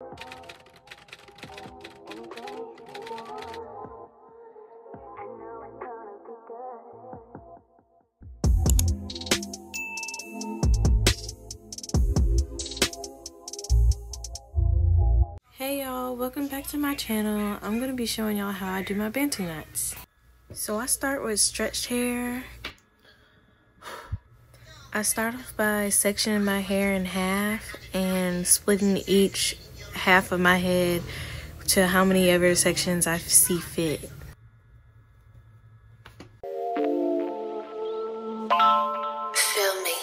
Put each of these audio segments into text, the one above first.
Hey y'all, welcome back to my channel. I'm going to be showing y'all how I do my Bantu knots. So I start with stretched hair. I start off by sectioning my hair in half and splitting each half of my head to how many ever sections I see fit. Feel me.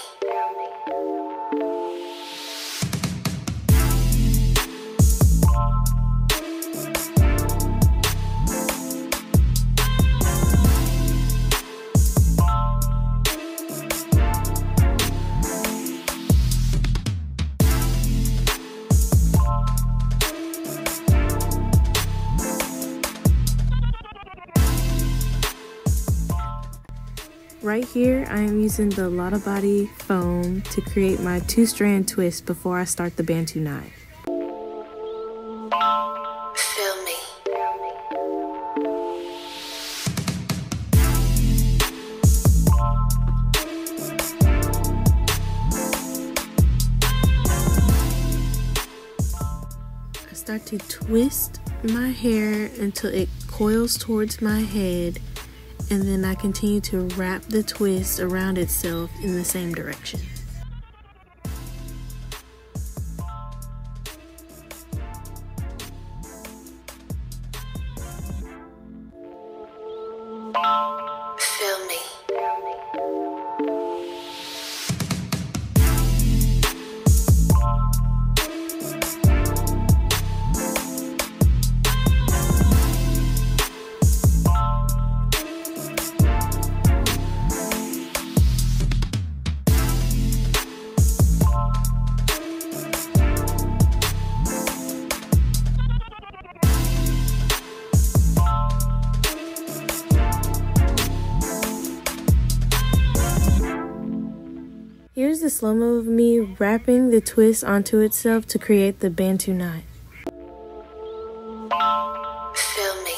Right here, I am using the Lotta Body foam to create my 2-strand twist before I start the Bantu knot. Feel me. I start to twist my hair until it coils towards my head, and then I continue to wrap the twist around itself in the same direction. Feel me. Here's the slow-mo of me wrapping the twist onto itself to create the Bantu knot. Feel me.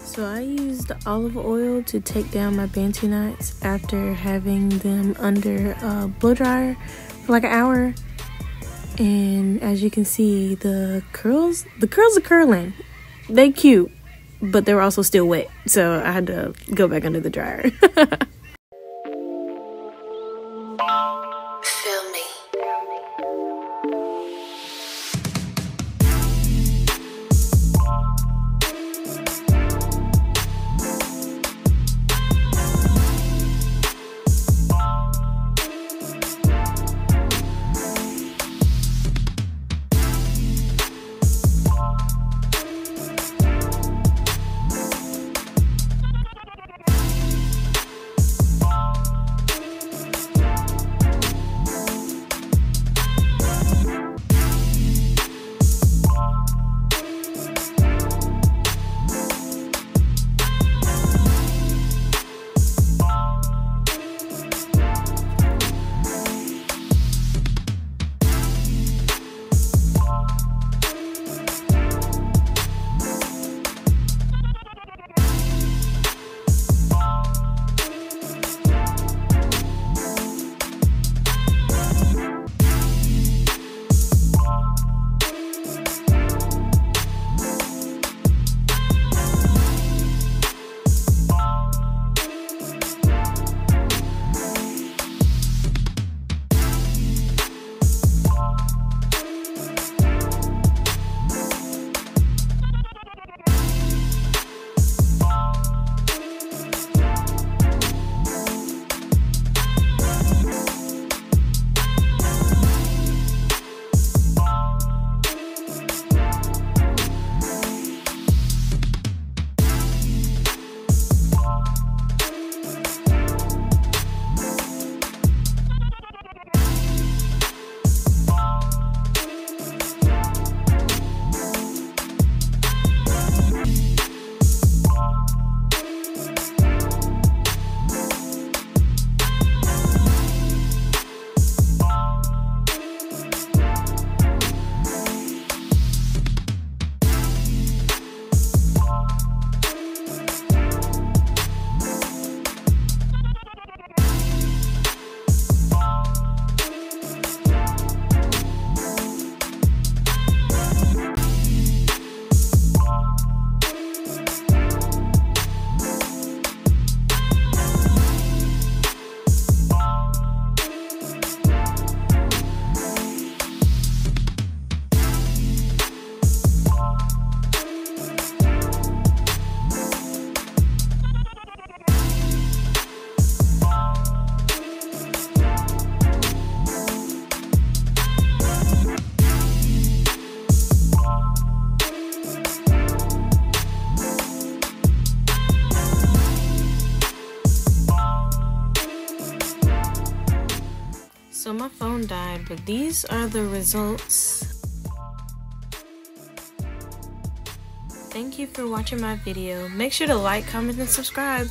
So I used olive oil to take down my Bantu knots after having them under a blow dryer for like an hour. And as you can see, the curls are curling. They cute, but they were also still wet. So I had to go back under the dryer. Feel me. So my phone died, but these are the results. Thank you for watching my video. Make sure to like, comment, and subscribe.